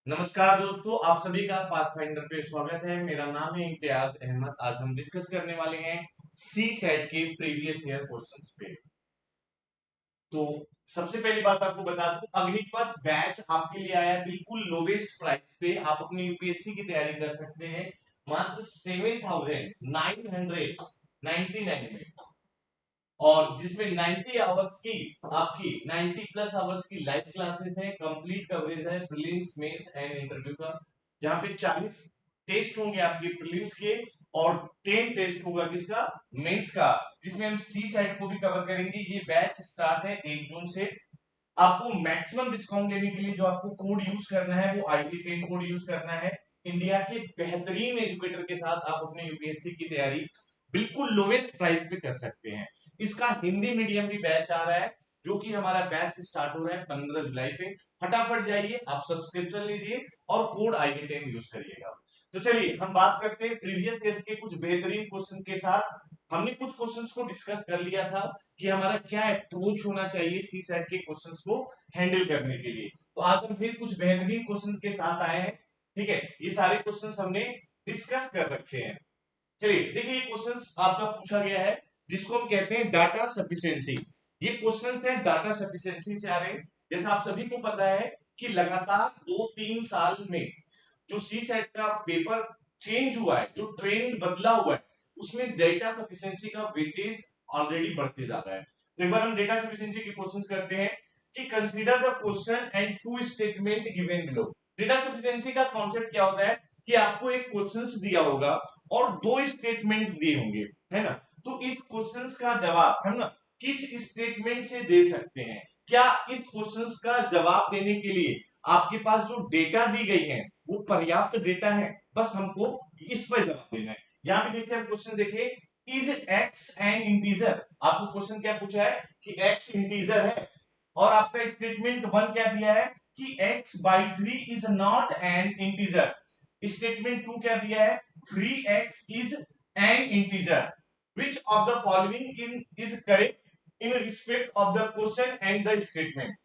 नमस्कार दोस्तों, आप सभी का पाथफाइंडर पे स्वागत है। मेरा नाम है इम्तियाज अहमद। आज हम डिस्कस करने वाले हैं सी सेट के प्रीवियस ईयर क्वेश्चंस पे। तो सबसे पहली बात आपको बता दूं, अग्निपथ बैच आपके लिए आया बिल्कुल लोवेस्ट प्राइस पे। आप अपनी यूपीएससी की तैयारी कर सकते हैं मात्र 7,999 में, और जिसमें 90 आवर्स की आपकी 90 प्लस आवर्स की लाइव क्लासेस है, कंप्लीट कवरेज है प्रीलिम्स मेंस एंड इंटरव्यू का। यहाँ पे 40 टेस्ट होंगे आपके प्रीलिम्स के, और 10 टेस्ट होगा किसका, मेंस का, जिसमें हम सी साइड को भी कवर करेंगे। ये बैच स्टार्ट है 1 जून से। आपको मैक्सिमम डिस्काउंट लेने के लिए जो आपको कोड यूज करना है वो ID10 कोड यूज करना है। इंडिया के बेहतरीन एजुकेटर के साथ आप अपने यूपीएससी की तैयारी बिल्कुल लोवेस्ट प्राइस पे कर सकते हैं। इसका हिंदी मीडियम भी बैच आ रहा है, जो कि हमारा बैच स्टार्ट हो रहा है 15 जुलाई पे। फटाफट जाइए, आप सब्सक्रिप्शन लीजिए और कोड ID10 यूज करिएगा। तो चलिए हम बात करते हैं प्रीवियस ईयर के कुछ बेहतरीन क्वेश्चन के साथ। हमने कुछ क्वेश्चंस को डिस्कस कर लिया था कि हमारा क्या अप्रोच होना चाहिए सी सेट के क्वेश्चंस को हैंडल करने के लिए। तो आज हम फिर कुछ बेहतरीन क्वेश्चन के साथ आए हैं। ठीक है, ये सारे क्वेश्चंस हमने डिस्कस कर रखे हैं। चलिए देखिए, ये क्वेश्चंस आपका पूछा गया है जिसको हम कहते हैं डाटा सफिशिएंसी। ये क्वेश्चंस हैं डाटा सफिशिएंसी से आ रहे हैं। जैसा आप सभी को पता है कि लगातार 2-3 साल में जो सी सेट का पेपर चेंज हुआ है, जो ट्रेंड बदला हुआ है, उसमें डेटा सफिशिएंसी का वेटेज ऑलरेडी बढ़ते जा रहा है। तो एक बार हम डेटा सफिशिएंसी के क्वेश्चंस करते हैं कि consider the question and two statement given below. Data sufficiency का कॉन्सेप्ट क्या होता है कि आपको एक क्वेश्चंस दिया होगा और 2 स्टेटमेंट दिए होंगे, है ना। तो इस क्वेश्चंस का जवाब हम ना किस स्टेटमेंट से दे सकते हैं। क्या इस क्वेश्चंस का जवाब देने के लिए आपके पास जो डेटा दी गई है वो पर्याप्त डेटा है, बस हमको इस पर जवाब देना है। यहां पे देखिए, हम क्वेश्चन देखिए, इज एक्स एन इंटीजर। आपको क्वेश्चन क्या पूछा है कि एक्स इंटीजर है, और आपका स्टेटमेंट 1 क्या दिया है कि x/3 is not an integer. Statement 2 क्या दिया है, 3x is an integer. Which of the following in is correct in respect of the question and the statement.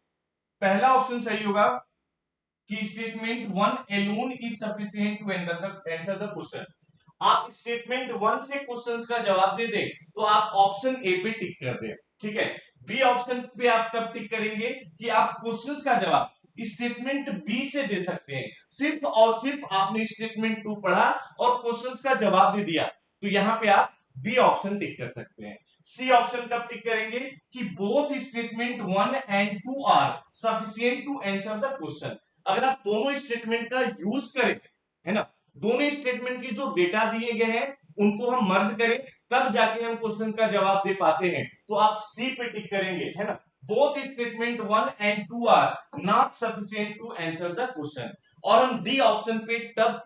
पहला ऑप्शन सही होगा कि statement 1 alone is sufficient to answer the question। आप statement 1 से questions का जवाब दे दें तो आप ऑप्शन ए पे टिक कर दें। ठीक है, बी ऑप्शन पे आप कब टिक करेंगे कि आप क्वेश्चंस का जवाब स्टेटमेंट बी से दे सकते हैं। सिर्फ और सिर्फ आपने स्टेटमेंट 2 पढ़ा और क्वेश्चंस का जवाब दे दिया, तो यहां पे आप बी ऑप्शन टिक कर सकते हैं। सी ऑप्शन कब टिक करेंगे कि both statement 1 and 2 are sufficient to answer the question. अगर आप दोनों स्टेटमेंट का यूज करें, है ना, दोनों स्टेटमेंट की जो डेटा दिए गए हैं उनको हम मर्ज करें, तब जाके हम क्वेश्चन का जवाब दे पाते हैं। तो आप सी पे टिक करेंगे, है ना। Both statement 1 and 2 are not sufficient to answer the question. और हम डी ऑप्शन पे तब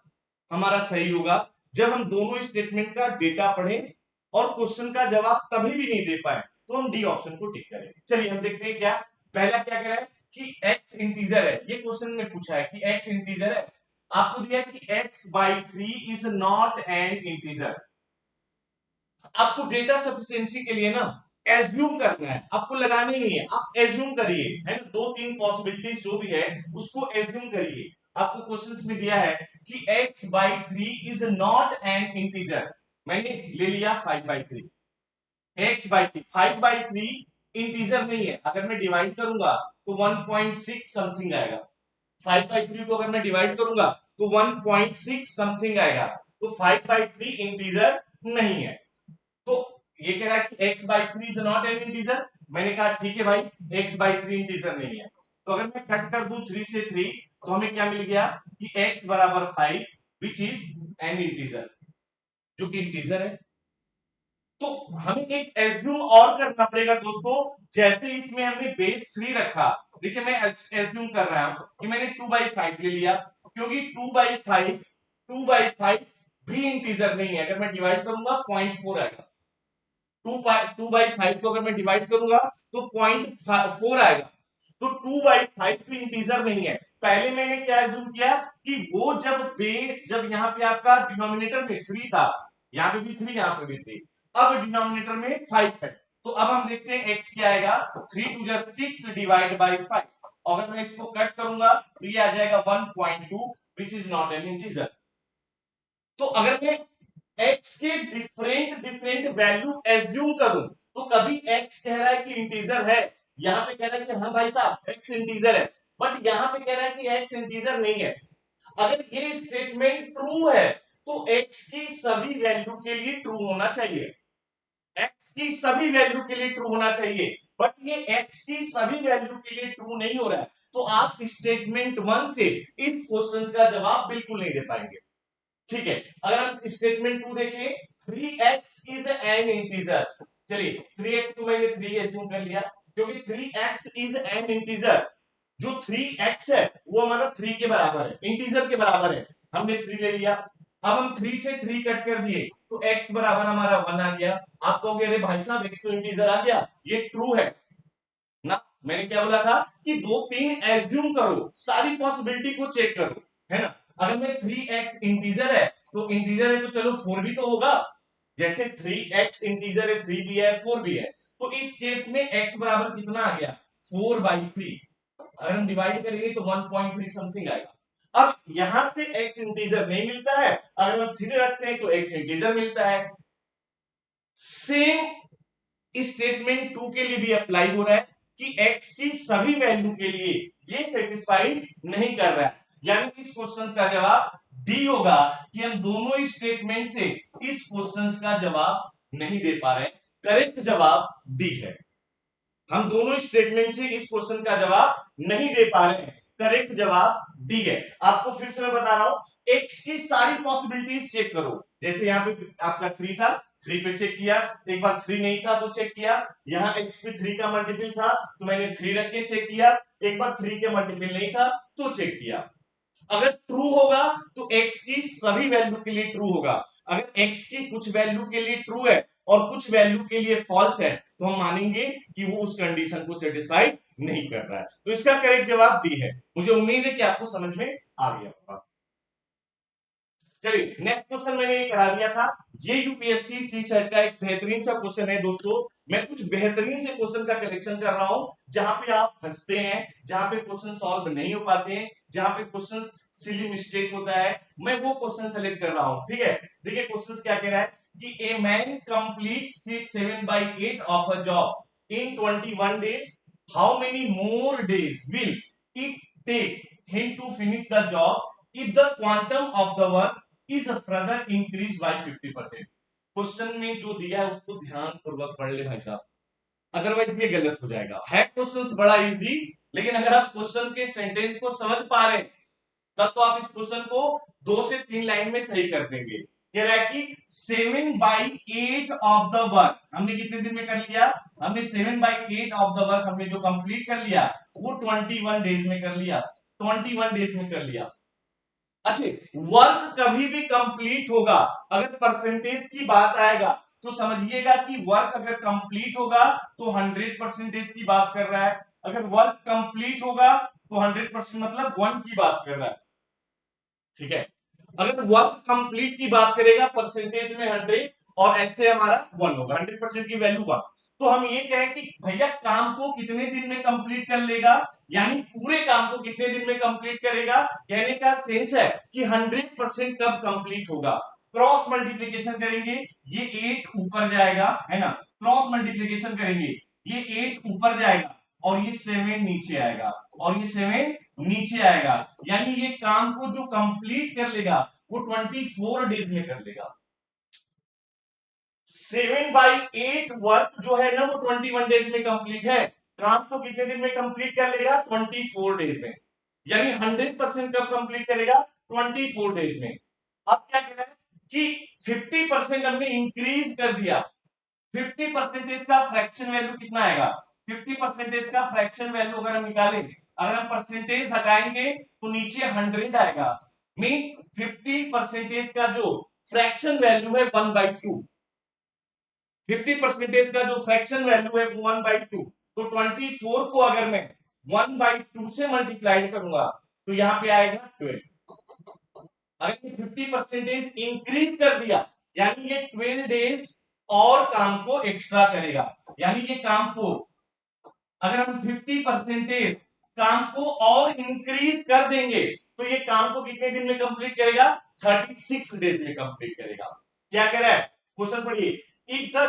हमारा सही होगा जब हम दोनों स्टेटमेंट का डेटा पढ़ें और क्वेश्चन का जवाब तभी भी नहीं दे पाए, तो हम डी ऑप्शन को टिक करें। चलिए हम देखते हैं क्या पहला क्या कह रहा है कि x इंटीजर है। ये क्वेश्चन में पूछा है कि x इंटीजर है। आपको दिया कि x/3 is not an integer. आपको डेटा सफिशिएंसी के लिए ना एज्यूम करना है, आपको लगाने नहीं है, आप एज्यूम करिए, है ना। 2-3 पॉसिबिलिटीज जो भी है उसको एज्यूम करिए। आपको क्वेश्चंस में दिया है कि x/3 is not an integer. मैंने ले लिया 5/3। x/3 5/3 इंटीजर नहीं है। अगर मैं डिवाइड करूंगा तो 1.6 समथिंग आएगा। 5/3 को अगर मैं डिवाइड करूंगा तो 1.6 समथिंग आएगा। तो 5/3 इंटीजर नहीं है। तो ये कह रहा है कि x/3 is not an integer. मैंने कहा ठीक है भाई, x/3 इंटीजर नहीं है। तो अगर मैं कट कर दूं 3 से 3 तो हमें क्या मिल गया कि x बराबर 5 विच इज एन इंटीजर, जो कि इंटीजर है। तो हमें एक एज्यूम और करना पड़ेगा दोस्तों। जैसे इसमें हमने बेस 3 रखा, देखिए मैं एज्यूम कर रहा हूं कि मैंने 2/5 ले लिया, क्योंकि 2/5 भी इंटीजर नहीं है। अगर मैं डिवाइड करूंगा 0.4 आएगा। 2/5 को अगर मैं डिवाइड करूंगा तो 0.4 आएगा। तो 2/5 भी इंटीजर नहीं है। पहले मैंने क्या एज्यूम किया कि वो जब यहाँ पे आपका डिनोमिनेटर में 3 था, यहाँ पे भी 3, यहाँ पे भी 3, अब डिनोमिनेटर में 5 है। तो अब हम देखते हैं x क्या आएगा। 3 2 6 डिवाइड बाई 5। अगर मैं इसको कट करूंगा तो ये आ जाएगा 1.2 which is not an integer. तो अगर मैं x के डिफरेंट डिफरेंट वैल्यू एज्यूम करूं तो कभी x कह रहा है कि इंटीजर है, यहां पे कह रहा है कि हाँ भाई साहब x इंटीजर है, बट यहां पे कह रहा है कि x इंटीजर नहीं है। अगर ये स्टेटमेंट ट्रू है तो x की सभी वैल्यू के लिए ट्रू होना चाहिए, x की सभी वैल्यू के लिए ट्रू होना चाहिए, बट ये x की सभी वैल्यू के लिए ट्रू नहीं हो रहा है, तो आप स्टेटमेंट 1 से इस क्वेश्चन का जवाब बिल्कुल नहीं दे पाएंगे। ठीक है, अगर हम स्टेटमेंट 2 देखें, 3x इज एन इंटीजर। चलिए 3x को मैंने 3 एज्यूम कर लिया क्योंकि 3x इज एन इंटीजर। जो 3x है वो हमारा 3 के बराबर है, इंटीजर के बराबर है, हमने 3 ले लिया। अब हम 3 से 3 कट कर दिए तो x बराबर हमारा 1 आ गया। आप कहोगे अरे भाई साहब x तो इंटीजर आ गया, ये ट्रू है ना। मैंने क्या बोला था कि 2-3 एज्यूम करो, सारी पॉसिबिलिटी को चेक करो, है ना। अगर मैं 3x इंटीजर है तो इंटीजर है तो चलो 4 भी तो होगा, जैसे 3x इंटीजर है 3 भी है 4 भी है, तो इस केस में x बराबर कितना आ गया 4/3। अगर हम डिवाइड करेंगे तो 1.3 समथिंग आएगा। अब यहां से x इंटीजर नहीं मिलता है, अगर हम 3 रखते हैं तो x इंटीजर मिलता है। सेम स्टेटमेंट 2 के लिए भी अप्लाई हो रहा है कि x की सभी वैल्यू के लिए ये सेटिस्फाइड नहीं कर रहा है, यानी कि इस क्वेश्चन का जवाब डी होगा कि हम दोनों स्टेटमेंट से इस क्वेश्चन का जवाब नहीं दे पा रहे हैं। करेक्ट जवाब डी है, हम दोनों स्टेटमेंट से इस क्वेश्चन का जवाब नहीं दे पा रहे हैं, करेक्ट जवाब डी है। आपको फिर से मैं बता रहा हूं एक्स की सारी पॉसिबिलिटीज चेक करो, जैसे यहां पे आपका 3 था, 3 पे चेक किया, एक बार 3 नहीं था तो चेक किया, यहां एक्स पे 3 का मल्टीपल था तो मैंने 3 रख के चेक किया, एक बार 3 के मल्टीपल नहीं था तो चेक किया। अगर ट्रू होगा तो x की सभी वैल्यू के लिए ट्रू होगा, अगर x की कुछ वैल्यू के लिए ट्रू है और कुछ वैल्यू के लिए फॉल्स है तो हम मानेंगे कि वो उस कंडीशन को सेटिस्फाई नहीं कर रहा है। तो इसका करेक्ट जवाब बी है। मुझे उम्मीद है कि आपको समझ में आ गया होगा। चलिए नेक्स्ट क्वेश्चन मैंने ये करा दिया था, ये यूपीएससी सी सेट का एक बेहतरीन सा क्वेश्चन है दोस्तों। मैं कुछ बेहतरीन से क्वेश्चन का कलेक्शन कर रहा हूं जहां पे आप हंसते हैं, जहां पे क्वेश्चन सॉल्व नहीं हो पाते हैं, जहां पे क्वेश्चन सिली मिस्टेक होता है, मैं वो क्वेश्चन सेलेक्ट कर रहा हूं। ठीक है, देखिए क्वेश्चन क्या कह रहा है कि a man completes 7/8 of a job in 21 days, how many more days will it take him to finish the job if the quantum of the work is further increase by 50%। Question में जो दिया है उसको ध्यान पूर्वक पढ़ ले भाई साहब, अदरवाइज ये गलत हो जाएगा। है क्वेश्चन बड़ा इजी, लेकिन अगर आप क्वेश्चन के सेंटेंस को समझ पा रहे हैं तब तो आप इस क्वेश्चन को 2 से 3 लाइन में सही कर देंगे। कह रहा है कि 7/8 ऑफ द वर्क हमने कितने दिन में कर लिया, हमने 7/8 ऑफ द वर्क हमने जो कंप्लीट कर लिया वो 21 डेज में कर लिया, 21 डेज में कर लिया। अच्छा, वर्क कभी भी कंप्लीट होगा अगर परसेंटेज की बात आएगा तो समझिएगा कि वर्क अगर कंप्लीट होगा तो 100% की बात कर रहा है, अगर वर्क कंप्लीट होगा तो 100% मतलब 1 की बात कर रहा है। ठीक है, अगर वर्क कंप्लीट की बात करेगा परसेंटेज में 100 और ऐसे हमारा 1 होगा, 100% की वैल्यू 1। तो हम ये कहें कि भैया काम को कितने दिन में कंप्लीट कर लेगा, यानी पूरे काम को कितने दिन में कंप्लीट करेगा, कहने का सेंस है कि 100% कब कंप्लीट होगा। क्रॉस मल्टीप्लीकेशन करेंगे, ये 8 ऊपर जाएगा, है ना, क्रॉस मल्टीप्लीकेशन करेंगे, ये 8 ऊपर जाएगा और ये 7 नीचे आएगा और ये 7 नीचे आएगा, यानी ये काम को जो कंप्लीट कर लेगा वो 24 डेज में कर लेगा। 7/8 वर्क जो है ना वो 21 डेज में कंप्लीट है, काम को कितने दिन में कंप्लीट कर लेगा 24 डेज में, यानी 100% कब कंप्लीट करेगा 24 डेज में। अब क्या कह रहा है कि 50% हमने इंक्रीज कर दिया, 50% का फ्रैक्शन वैल्यू कितना आएगा, 50% का फ्रैक्शन वैल्यू अगर हम निकालें, अगर हम परसेंटेज हटाएंगे तो नीचे 100 आएगा, मींस 50% का जो फ्रैक्शन वैल्यू है 1/2, 50% का जो फ्रैक्शन वैल्यू है 1/2, तो 24 को अगर मैं 1/2 से मल्टीप्लाई करूंगा तो यहां पे आएगा 12। अगर 50% इंक्रीज कर दिया यानी ये 12 डेज और काम को एक्स्ट्रा करेगा, यानी ये काम को अगर हम 50% काम को और इंक्रीज कर देंगे तो ये काम को कितने दिन में कंप्लीट करेगा? 36 डेज में कंप्लीट करेगा। क्या कह रहा है क्वेश्चन? पढ़िए, if the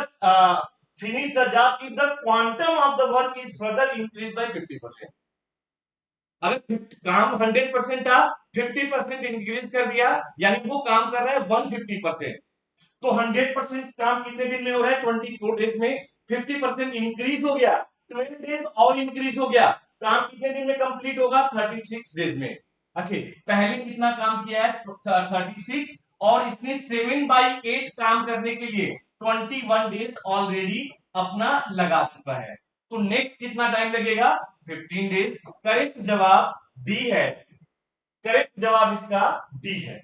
finish the job if the quantum of the work is further increase by 50%। अगर काम 100% था, 50% इंक्रीज कर दिया, यानी वो काम कर रहा है 150%। तो 100% काम कितने दिन में हो रहा है? 24 डेज में। 50% इंक्रीज हो गया, 12 डेज और इंक्रीज हो गया, काम कितने दिन में कंप्लीट होगा? 36 डेज में। अच्छा, पहले कितना काम किया है? 36, और इसने 7/8 काम करने के लिए 21 डेज ऑलरेडी अपना लगा चुका है। तो नेक्स्ट कितना टाइम लगेगा? 15 डेज। करेक्ट जवाब डी है। करेक्ट जवाब इसका डी है।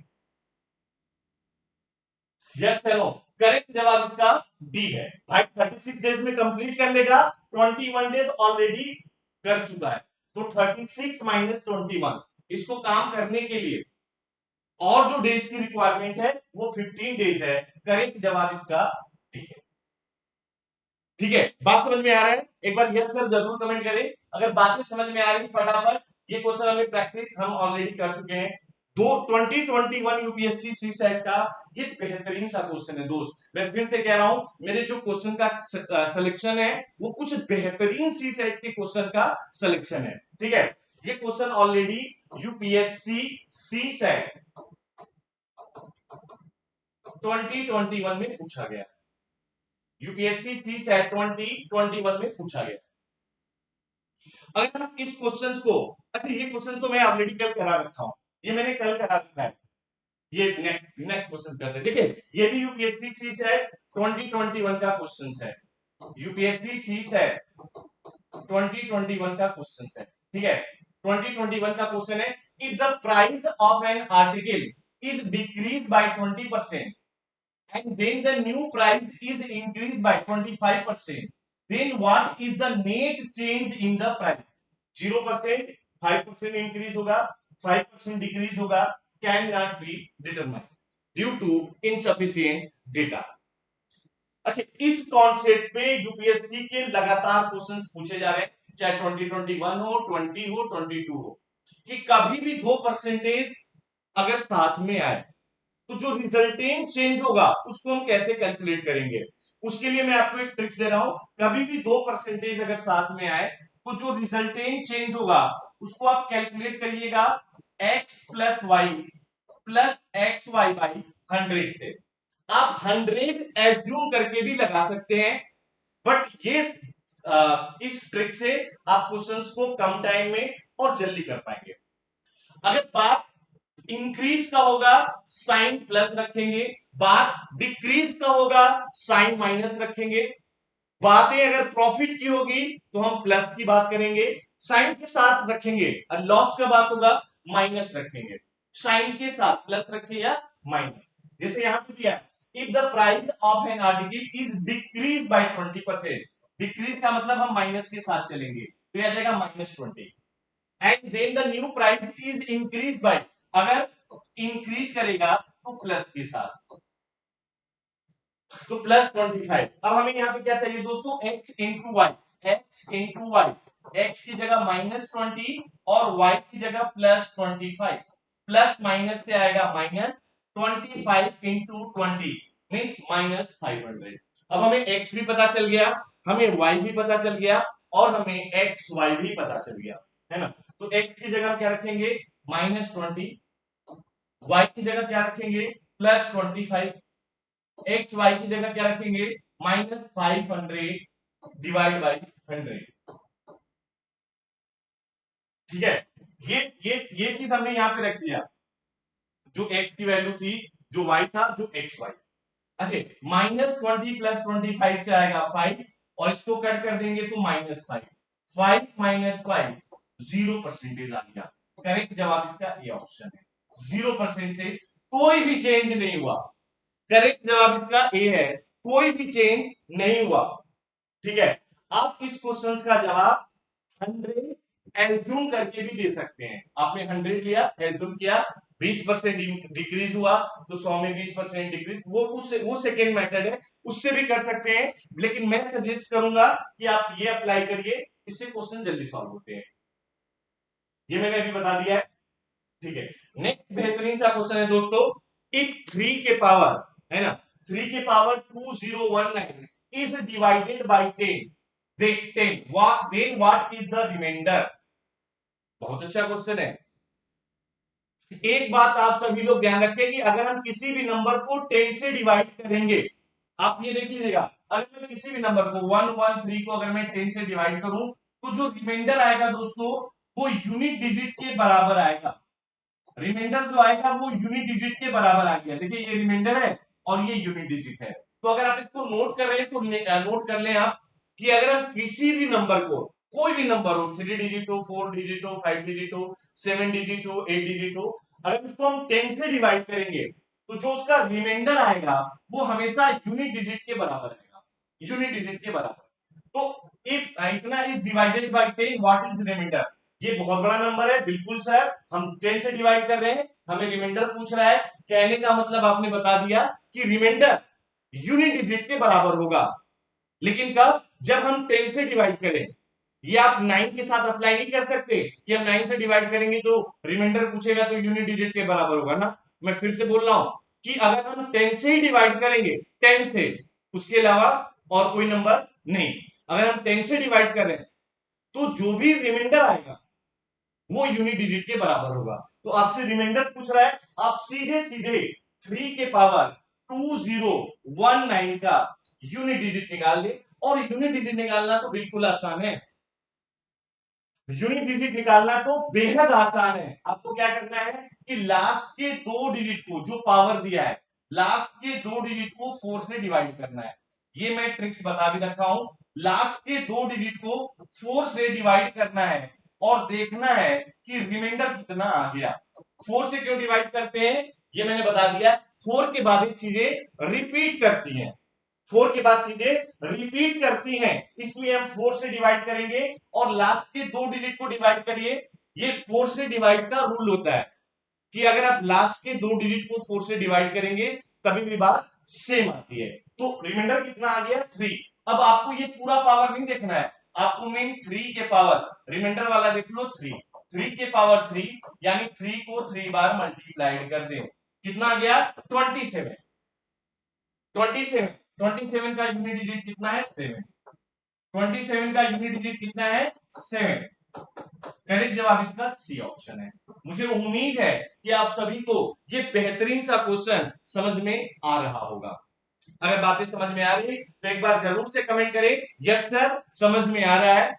यस हेलो, करेक्ट जवाब इसका डी है। भाई 36 डेज में कंप्लीट कर लेगा, 21 डेज ऑलरेडी कर चुका है। तो 36 माइनस 21, इसको काम करने के लिए और जो डेज की रिक्वायरमेंट है वो 15 डेज है। करेक्ट जवाब इसका डी है। ठीक है, बात समझ में आ रहा है? एक बार यस सर जरूर कमेंट करें अगर बातें समझ में आ रही फटाफट। ये क्वेश्चन हमें प्रैक्टिस हम ऑलरेडी कर चुके हैं। 2021 यूपीएससी सी सेट का ये बेहतरीन सा क्वेश्चन है दोस्त। मैं फिर से कह रहा हूं, मेरे जो क्वेश्चन का सिलेक्शन है वो कुछ बेहतरीन सी सेट के क्वेश्चन का सिलेक्शन है। ठीक है, ये question already UPSC C SAT 2021 में पूछा गया। यूपीएससी सी सेट 2021 में पूछा गया। अगर हम इस क्वेश्चन को, अच्छा ये क्वेश्चन तो मैं ऑलरेडी कल करा रखा हूं, ये मैंने कल करा रखा है। ये नेक्स्ट क्वेश्चन करते हैं। देखिए, ये भी यूपीएससी सी सेट 2021 का क्वेश्चन है। यूपीएससी सी सेट 2021 का क्वेश्चन है। ठीक है, 2021 का क्वेश्चन है, if the price of an article is decrease by 20% and then the new price is increased by 25%, then what is the net change in the price? 0%, 5% increase होगा, 5% decrease होगा, can not be determined due to insufficient data. अच्छा, इस concept पे UPSC के लगातार questions पूछे जा रहे हैं, चाहे 2021 हो, 20 हो, 22 हो, कि कभी भी 2% अगर साथ में आए तो जो रिजल्टेंट चेंज होगा उसको हम कैसे कैलकुलेट करेंगे? उसके लिए मैं आपको एक ट्रिक्स दे रहा हूं। कभी भी 2% अगर साथ में आए तो जो रिजल्टेंट चेंज होगा उसको आप कैलकुलेट करिएगा x plus y plus x y by 100 से। आप 100 एज्यूम करके भी लगा सकते हैं, बट ये इस ट्रिक से आप क्वेश्चंस को कम टाइम में और जल्दी कर पाएंगे। अगर बात इंक्रीज का होगा साइन प्लस रखेंगे, बात डिक्रीज का होगा साइन माइनस रखेंगे, बातें अगर प्रॉफिट की होगी तो हम प्लस की बात करेंगे, साइन के साथ रखेंगे, और लॉस का बात होगा माइनस रखेंगे। साइन के साथ प्लस रखें या माइनस, जैसे यहां पे दिया if the price of an article is decrease by 20%, decrease का मतलब हम माइनस के साथ चलेंगे तो यह आ जाएगा -20, and then the new price is increase by, अगर इंक्रीज करेगा तो प्लस के साथ, तो +25। अब हमें यहाँ पे क्या चाहिए दोस्तों? x into y, x into y, x की जगह -20 और y की जगह +25, प्लस माइनस से आएगा -25 इंटू 20 मीन्स -500। अब हमें x भी पता चल गया, हमें y भी पता चल गया, और हमें एक्स वाई भी पता चल गया, है ना? तो x की जगह क्या रखेंगे? -20, y की जगह क्या रखेंगे? +25, एक्स वाई की जगह क्या रखेंगे? -500 डिवाइड बाई 100। ठीक है, ये चीज हमने यहां पे रख दिया, जो एक्स की वैल्यू थी, जो वाई था, जो एक्स वाई। अच्छा, -20 प्लस 25 से आएगा 5, और इसको कट कर देंगे तो -5, 5 माइनस 5 0% आ गया। करेक्ट जवाब इसका ये ऑप्शन है, 0%, कोई भी चेंज नहीं हुआ। करेक्ट जवाब इसका ए है, कोई भी चेंज नहीं हुआ। ठीक है, आप इस क्वेश्चन का जवाब 100 एज्यूम करके भी दे सकते हैं। आपने 100 लिया, एज्यूम किया, 20% डिक्रीज हुआ तो 100 में 20% डिक्रीज, वो सेकेंड मेथड है, उससे भी कर सकते हैं, लेकिन मैं सजेस्ट करूंगा कि आप ये अप्लाई करिए, इससे क्वेश्चन जल्दी सॉल्व होते हैं। ये मैंने अभी बता दिया है, ठीक है। नेक्स्ट बेहतरीन सा क्वेश्चन है दोस्तों, इफ 3 के पावर, है ना, 3 के power 2019 is divided by 10, then what is the remainder. बहुत अच्छा क्वेश्चन है। एक बात आप सभी लोग ध्यान रखें कि अगर हम किसी भी नंबर को 10 से डिवाइड करेंगे, आप ये देख लीजिएगा, अगर मैं किसी भी नंबर को 113 को अगर मैं 10 से डिवाइड करूं तो जो रिमाइंडर आएगा दोस्तों वो यूनिट डिजिट के बराबर आएगा। रिमाइंडर जो आएगा वो यूनिट डिजिट के बराबर आ गया। देखिए ये रिमाइंडर है और ये यूनिट डिजिट है। तो अगर आप इसको नोट कर रहे हैं तो नोट कर लें आप कि अगर हम किसी भी नंबर को, कोई भी नंबर हो, 3 डिजिट हो, 4 डिजिट हो, 5 डिजिट हो, 7 डिजिट हो, 8 डिजिट हो, अगर उसको हम 10 से डिवाइड करेंगे तो जो उसका रिमाइंडर आएगा वो हमेशा यूनिट डिजिट के बराबर आएगा, यूनिट डिजिट के बराबर। तो इफ इतना is divided by 10 what is remainder. ये बहुत बड़ा नंबर है, बिल्कुल सर, हम 10 से डिवाइड कर रहे हैं, हमें रिमाइंडर पूछ रहा है। कहने का मतलब आपने बता दिया कि रिमाइंडर यूनिट डिजिट के बराबर होगा। लेकिन कब? जब हम 10 से डिवाइड करें। ये आप 9 के साथ अप्लाई नहीं कर सकते कि हम 9 से डिवाइड करेंगे तो रिमाइंडर पूछेगा तो यूनिट डिजिट के बराबर होगा ना। मैं फिर से बोल रहा हूं कि अगर हम 10 से ही डिवाइड करेंगे, 10 से, उसके अलावा और कोई नंबर नहीं, अगर हम 10 से डिवाइड कर रहे हैं तो जो भी रिमाइंडर आएगा वो यूनिट डिजिट के बराबर होगा। तो आपसे रिमाइंडर पूछ रहा है, आप सीधे सीधे 3 के पावर 2019 का यूनिट डिजिट निकाल दे। और यूनिट डिजिट निकालना तो बिल्कुल आसान है, यूनिट डिजिट निकालना तो बेहद आसान है। आपको क्या करना है कि लास्ट के 2 डिजिट को, जो पावर दिया है, लास्ट के 2 डिजिट को 4 से डिवाइड करना है। ये मैं ट्रिक्स बता भी रखा हूं। लास्ट के 2 डिजिट को 4 से डिवाइड करना है और देखना है कि रिमाइंडर कितना आ गया। 4 से क्यों डिवाइड करते हैं ये मैंने बता दिया। 4 के बाद चीजें रिपीट करती हैं, 4 के बाद चीजें रिपीट करती हैं, इसलिए हम 4 से डिवाइड करेंगे और लास्ट के 2 डिजिट को डिवाइड करिए। ये 4 से डिवाइड का रूल होता है कि अगर आप लास्ट के 2 डिजिट को 4 से डिवाइड करेंगे तभी भी बात सेम आती है। तो रिमाइंडर कितना आ गया? 3। अब आपको ये पूरा पावर नहीं देखना है, आपको मेन 3 के पावर रिमाइंडर वाला देख लो, 3 के पावर 3, यानी 3 को 3 बार मल्टीप्लाइड कर दें। कितना आ गया? 27। 27 27 का यूनिट डिजिट कितना है? 7। 27 का यूनिट डिजिट कितना है? 7। करेक्ट जवाब इसका सी ऑप्शन है। मुझे उम्मीद है कि आप सभी को ये बेहतरीन सा क्वेश्चन समझ में आ रहा होगा। अगर बातें समझ में आ रही तो एक बार जरूर से कमेंट करें, यस सर समझ में आ रहा है।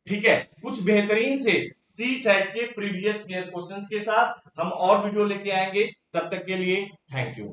ठीक है, कुछ बेहतरीन से सी सेट के प्रीवियस ईयर क्वेश्चंस के साथ हम और वीडियो लेके आएंगे। तब तक के लिए थैंक यू।